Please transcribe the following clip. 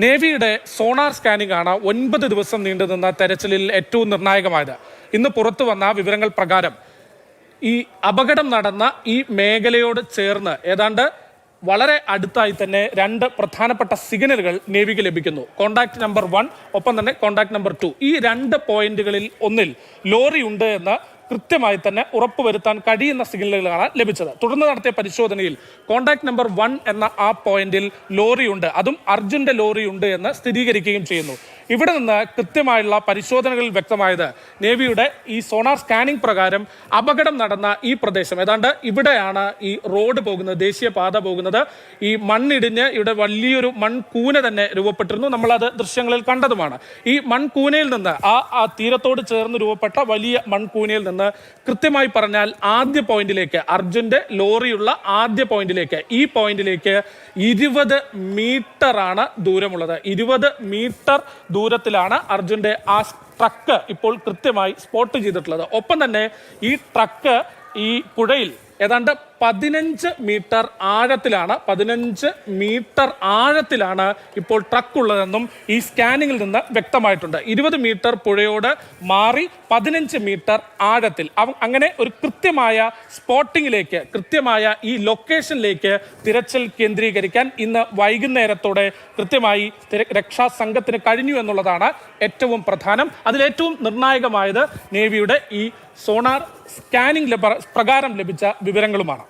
നേവിയുടെ sonar scanning ആണ് 9 ദിവസം നീണ്ടുനിന്ന തെരച്ചിലിൽ ഏറ്റവും നിർണായകമായത്. ഇന്ന് പുറത്തു വന്ന വിവരങ്ങൾ പ്രകാരം ഈ അപകടം നടന്ന ഈ മേഖലയോട് ചേർന്ന് ഏതാണ്ട് വളരെ അടുത്തായി തന്നെ 2 പ്രധാനപ്പെട്ട സിഗ്നലുകൾ നേവിക്ക് ലഭിക്കുന്നു. കോണ്ടാക്ട് നമ്പർ 1 ഒപ്പം തന്നെ കോണ്ടാക്ട് നമ്പർ 2. ഈ 2 പോയിന്റുകളിൽ ഒന്നിൽ ലോറി ഉണ്ട് എന്ന് കൃത്യമായി തന്നെ ഉറപ്പുവരുത്താൻ കഴിയുന്ന സിഗ്നലുകളാണ് ലഭിച്ചത്. തുടർന്ന് നടത്തിയ പരിശോധനയിൽ കോണ്ടാക്ട് നമ്പർ 1 എന്ന ആ പോയിന്റിൽ ലോറിയുണ്ട്, അതും അർജുന്റെ ലോറിയുണ്ട് എന്ന് സ്ഥിരീകരിക്കുകയും ചെയ്യുന്നു. ഇവിടെ നിന്ന് കൃത്യമായുള്ള പരിശോധനകളിൽ വ്യക്തമായത് നേവിയുടെ ഈ സോണാർ സ്കാനിംഗ് പ്രകാരം അപകടം നടന്ന ഈ പ്രദേശം ഏതാണ്ട് ഇവിടെയാണ് ഈ റോഡ് പോകുന്നത്, ദേശീയപാത പോകുന്നത്. ഈ മണ്ണിടിഞ്ഞ് ഇവിടെ വലിയൊരു മൺകൂന തന്നെ രൂപപ്പെട്ടിരുന്നു. നമ്മളത് ദൃശ്യങ്ങളിൽ കണ്ടതുമാണ്. ഈ മൺകൂനയിൽ നിന്ന് ആ തീരത്തോട് ചേർന്ന് രൂപപ്പെട്ട വലിയ മൺകൂനയിൽ നിന്ന് കൃത്യമായി പറഞ്ഞാൽ ആദ്യ പോയിന്റിലേക്ക്, അർജുന്റെ ലോറിയുള്ള ആദ്യ പോയിന്റിലേക്ക്, ഈ പോയിന്റിലേക്ക് 20 മീറ്ററാണ് ദൂരമുള്ളത്. 20 മീറ്റർ ദൂരത്തിലാണ് അർജുന്റെ ആ ട്രക്ക് ഇപ്പോൾ കൃത്യമായി സ്പോട്ട് ചെയ്തിട്ടുള്ളത്. ഒപ്പം തന്നെ ഈ ട്രക്ക് ഈ പുഴയിൽ ഏതാണ്ട് 15 മീറ്റർ ആഴത്തിലാണ് 15 മീറ്റർ ആഴത്തിലാണ് ഇപ്പോൾ ട്രക്ക് ഉള്ളതെന്നും ഈ സ്കാനിങ്ങിൽ നിന്ന് വ്യക്തമായിട്ടുണ്ട്. 20 മീറ്റർ പുഴയോട് മാറി 15 മീറ്റർ ആഴത്തിൽ അങ്ങനെ ഒരു കൃത്യമായ സ്പോട്ടിങ്ങിലേക്ക്, കൃത്യമായ ഈ ലൊക്കേഷനിലേക്ക് തിരച്ചിൽ കേന്ദ്രീകരിക്കാൻ ഇന്ന് വൈകുന്നേരത്തോടെ കൃത്യമായി രക്ഷാസംഘത്തിന് കഴിഞ്ഞു എന്നുള്ളതാണ് ഏറ്റവും പ്രധാനം. അതിലേറ്റവും നിർണായകമായത് നേവിയുടെ ഈ സോണാർ സ്കാനിംഗ് പ്രകാരം ലഭിച്ച വിവരങ്ങളുമാണ്.